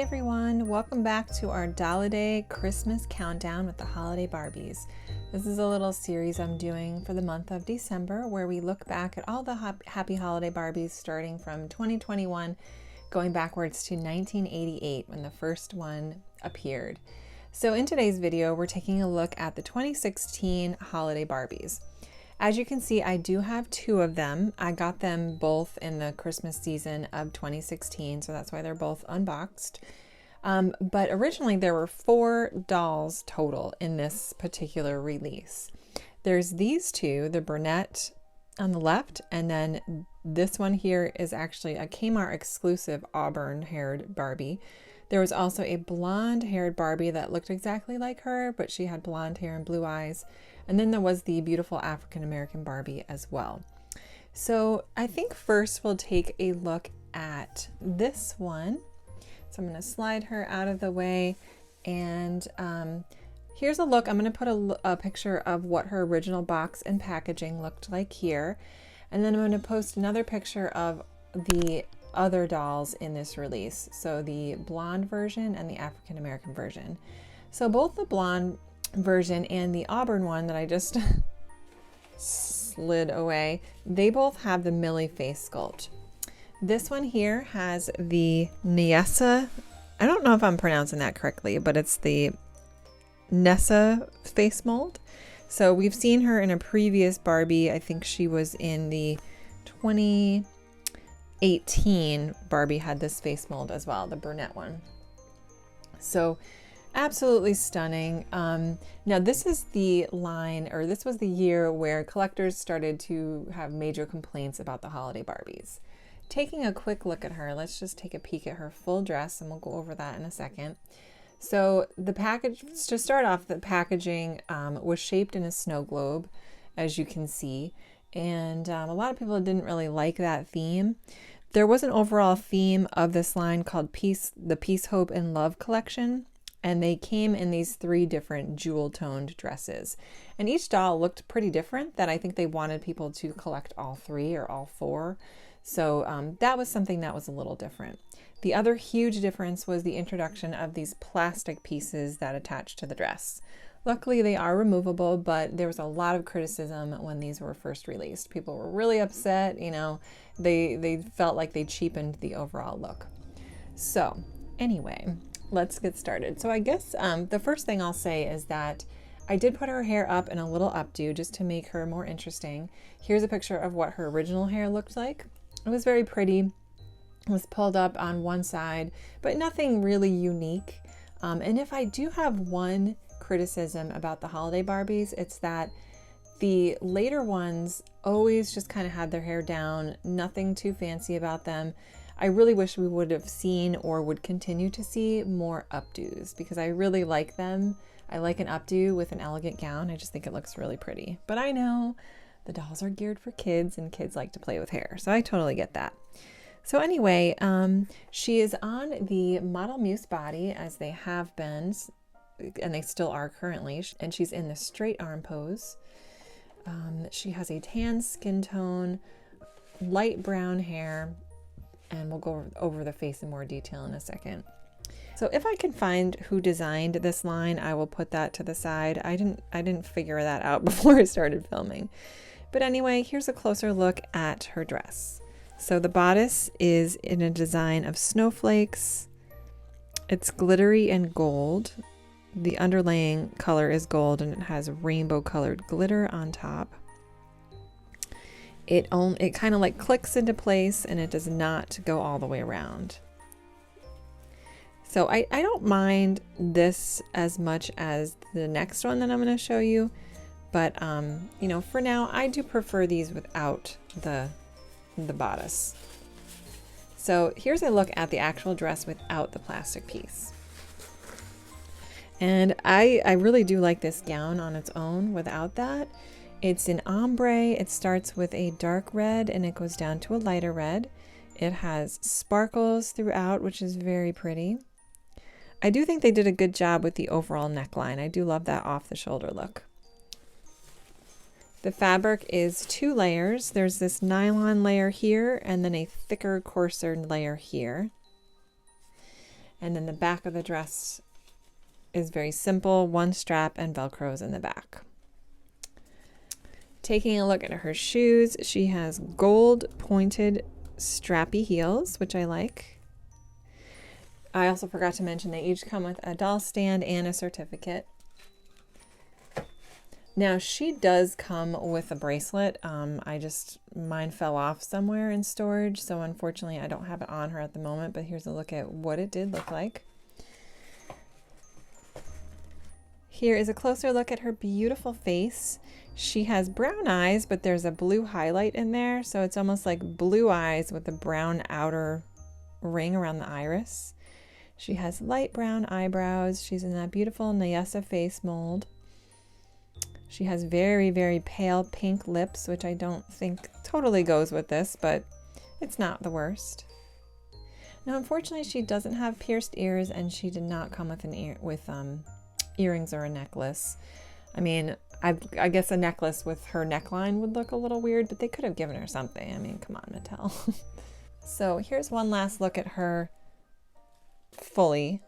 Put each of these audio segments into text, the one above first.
everyone, welcome back to our Dolliday Christmas countdown with the Holiday Barbies. This is a little series I'm doing for the month of December where we look back at all the happy holiday Barbies starting from 2021 going backwards to 1988 when the first one appeared. So in today's video we're taking a look at the 2016 Holiday Barbies. As you can see, I do have two of them. I got them both in the Christmas season of 2016, so that's why they're both unboxed. But originally there were 4 dolls total in this particular release. There's these two, the Brunette on the left, and then this one here is actually a Kmart exclusive auburn haired Barbie. There was also a blonde haired Barbie that looked exactly like her, but she had blonde hair and blue eyes. And then there was the beautiful African-American Barbie as well. So I think first we'll take a look at this one. So I'm going to slide her out of the way. And here's a look. I'm going to put a picture of what her original box and packaging looked like here. And then I'm going to post another picture of the other dolls in this release. So the blonde version and the African-American version. So both the blonde version and the auburn one that I just slid away, they both have the Millie face sculpt. This one here has the Nessa, I don't know if I'm pronouncing that correctly, but it's the Nessa face mold. So we've seen her in a previous Barbie. I think she was in the 2018 Barbie had this face mold as well, the brunette one. So absolutely stunning. Now this is the line, or this was the year where collectors started to have major complaints about the Holiday Barbies. Taking a quick look at her, let's just take a peek at her full dress and we'll go over that in a second. So the package, to start off, the packaging was shaped in a snow globe, as you can see. And a lot of people didn't really like that theme. There was an overall theme of this line called the Peace, Hope, and Love collection. And they came in these 3 different jewel-toned dresses. And each doll looked pretty different, that I think they wanted people to collect all 3 or all 4. So that was something that was a little different. The other huge difference was the introduction of these plastic pieces that attach to the dress. Luckily, they are removable, but there was a lot of criticism when these were first released. People were really upset, you know, they felt like they cheapened the overall look. So anyway, let's get started. So I guess the first thing I'll say is that I did put her hair up in a little updo just to make her more interesting. Here's a picture of what her original hair looked like. It was very pretty. It was pulled up on one side, but nothing really unique. And if I do have one criticism about the Holiday Barbies, it's that the later ones always just kind of had their hair down, nothing too fancy about them. I really wish we would have seen or would continue to see more updos because I really like them. I like an updo with an elegant gown. I just think it looks really pretty. But I know the dolls are geared for kids and kids like to play with hair. So I totally get that. So anyway, she is on the Model Muse body as they have been, and they still are currently. And she's in the straight arm pose. She has a tan skin tone, light brown hair, and we'll go over the face in more detail in a second. So if I can find who designed this line, I will put that to the side. I didn't figure that out before I started filming. But anyway, here's a closer look at her dress. So the bodice is in a design of snowflakes. It's glittery and gold. The underlaying color is gold and it has rainbow colored glitter on top. It kind of like clicks into place and it does not go all the way around. So I don't mind this as much as the next one that I'm going to show you. But, you know, for now, I do prefer these without the bodice. So here's a look at the actual dress without the plastic piece. And I really do like this gown on its own without that. It's an ombre. It starts with a dark red and it goes down to a lighter red. It has sparkles throughout, which is very pretty. I do think they did a good job with the overall neckline. I do love that off the shoulder look. The fabric is 2 layers. There's this nylon layer here and then a thicker, coarser layer here. And then the back of the dress is very simple, one strap and Velcros in the back. Taking a look at her shoes, she has gold pointed strappy heels, which I like. I also forgot to mention they each come with a doll stand and a certificate. Now she does come with a bracelet. Mine fell off somewhere in storage, so unfortunately I don't have it on her at the moment, but here's a look at what it did look like. Here is a closer look at her beautiful face. She has brown eyes, but there's a blue highlight in there, so it's almost like blue eyes with a brown outer ring around the iris. She has light brown eyebrows. She's in that beautiful Nessa face mold. She has very, very pale pink lips, which I don't think totally goes with this, but it's not the worst. Now, unfortunately, she doesn't have pierced ears, and she did not come with earrings or a necklace. I mean, I guess a necklace with her neckline would look a little weird, but they could have given her something. I mean, come on, Mattel. So here's one last look at her fully.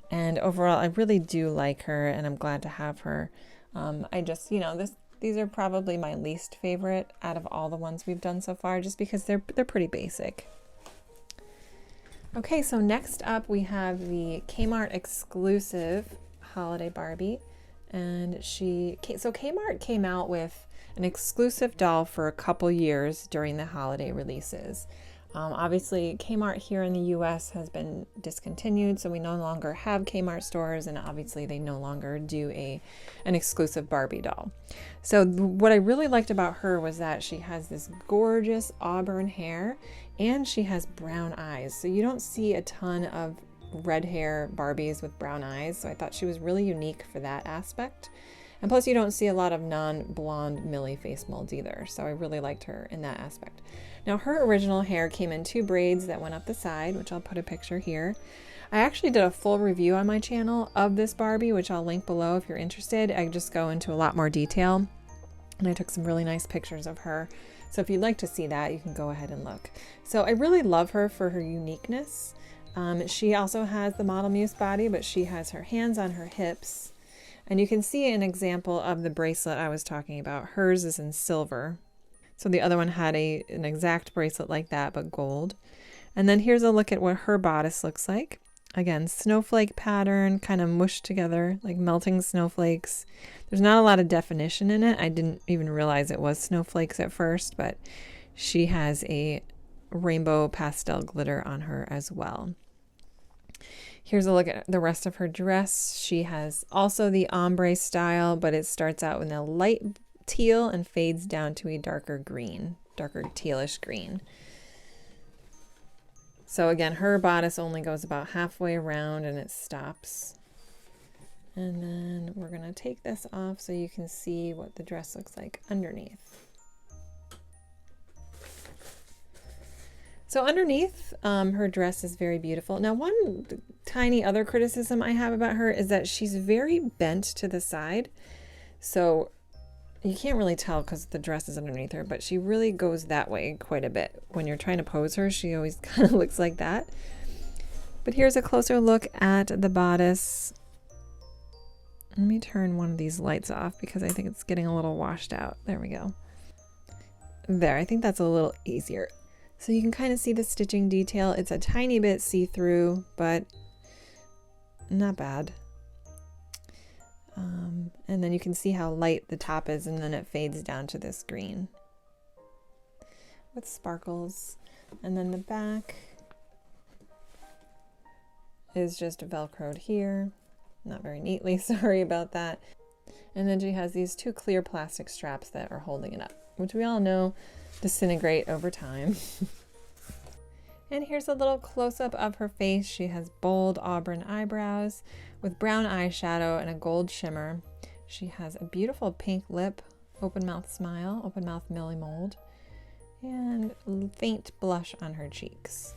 And overall, I really do like her, and I'm glad to have her. These are probably my least favorite out of all the ones we've done so far, just because they're pretty basic. Okay, so next up we have the Kmart exclusive Holiday Barbie, and Kmart came out with an exclusive doll for a couple years during the holiday releases. Obviously, Kmart here in the US has been discontinued, so we no longer have Kmart stores, and obviously they no longer do an exclusive Barbie doll. So what I really liked about her was that she has this gorgeous auburn hair, and she has brown eyes. So you don't see a ton of red hair Barbies with brown eyes, so I thought she was really unique for that aspect. And plus you don't see a lot of non-blonde Millie face molds either, so I really liked her in that aspect. Now her original hair came in 2 braids that went up the side, which I'll put a picture here. I actually did a full review on my channel of this Barbie, which I'll link below if you're interested. I just go into a lot more detail, and I took some really nice pictures of her. So if you'd like to see that, you can go ahead and look. So I really love her for her uniqueness. She also has the Model Muse body, but she has her hands on her hips. And you can see an example of the bracelet I was talking about. Hers is in silver. So the other one had an exact bracelet like that, but gold. And then here's a look at what her bodice looks like. Again, snowflake pattern, kind of mushed together, like melting snowflakes. There's not a lot of definition in it. I didn't even realize it was snowflakes at first, but she has a rainbow pastel glitter on her as well. Here's a look at the rest of her dress. She has also the ombre style, but it starts out with a light teal and fades down to a darker green, darker tealish green. So again, her bodice only goes about halfway around and it stops. And then we're gonna take this off so you can see what the dress looks like underneath. So underneath, her dress is very beautiful. Now, one tiny other criticism I have about her is that she's very bent to the side. So you can't really tell because the dress is underneath her, but she really goes that way quite a bit. When you're trying to pose her, she always kind of looks like that. But here's a closer look at the bodice. Let me turn one of these lights off because I think it's getting a little washed out. There we go. There, I think that's a little easier. So you can kind of see the stitching detail. It's a tiny bit see-through, but not bad. And then you can see how light the top is, and then it fades down to this green with sparkles. And then the back is just Velcroed here. Not very neatly, sorry about that. And then she has these 2 clear plastic straps that are holding it up, which we all know disintegrate over time. And here's a little close-up of her face. She has bold auburn eyebrows with brown eyeshadow and a gold shimmer. She has a beautiful pink lip, open mouth smile, open mouth Millie mold, and faint blush on her cheeks.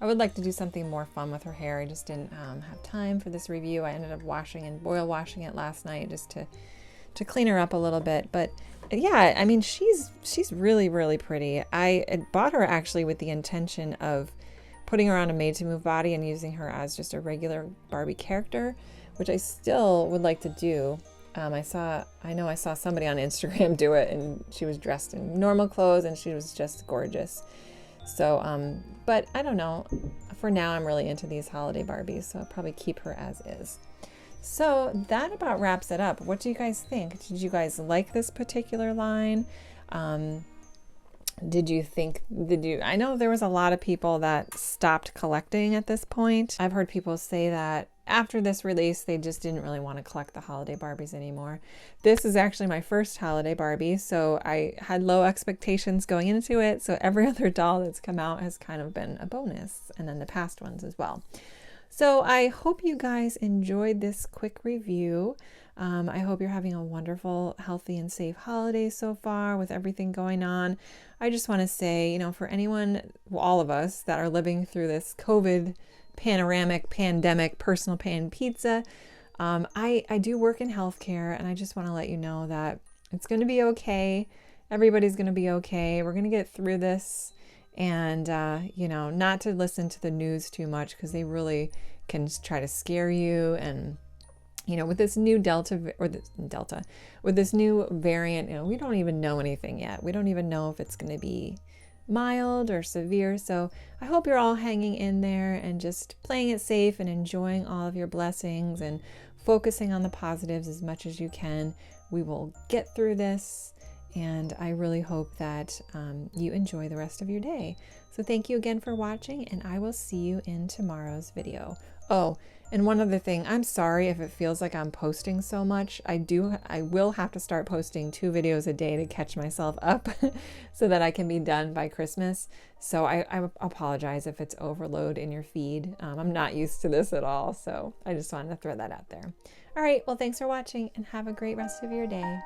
I would like to do something more fun with her hair. I just didn't have time for this review. I ended up boil washing it last night just to clean her up a little bit. But yeah, I mean, she's really, really pretty. I bought her actually with the intention of putting her on a made to move body and using her as just a regular Barbie character, which I still would like to do. I know I saw somebody on Instagram do it, and she was dressed in normal clothes and she was just gorgeous. So, but I don't know. For now, I'm really into these holiday Barbies, so I'll probably keep her as is. So that about wraps it up. What do you guys think? Did you guys like this particular line? I know there was a lot of people that stopped collecting at this point. I've heard people say that after this release, they just didn't really want to collect the holiday Barbies anymore. This is actually my first holiday Barbie, so I had low expectations going into it. So every other doll that's come out has kind of been a bonus, and then the past ones as well. So I hope you guys enjoyed this quick review. I hope you're having a wonderful, healthy, and safe holiday so far with everything going on. I just want to say, you know, for anyone, all of us that are living through this COVID pandemic, personal pan pizza, I do work in healthcare, and I just want to let you know that it's going to be okay. Everybody's going to be okay. We're going to get through this. And, you know, not to listen to the news too much, because they really can try to scare you. And, you know, with this new with this new variant, you know, we don't even know anything yet. We don't even know if it's going to be mild or severe. So I hope you're all hanging in there and just playing it safe and enjoying all of your blessings and focusing on the positives as much as you can. We will get through this. And I really hope that you enjoy the rest of your day. So thank you again for watching, and I will see you in tomorrow's video. Oh, and one other thing, I'm sorry if it feels like I'm posting so much. I will have to start posting 2 videos a day to catch myself up so that I can be done by Christmas. So I apologize if it's overload in your feed. I'm not used to this at all, so I just wanted to throw that out there. All right, well, thanks for watching, and have a great rest of your day.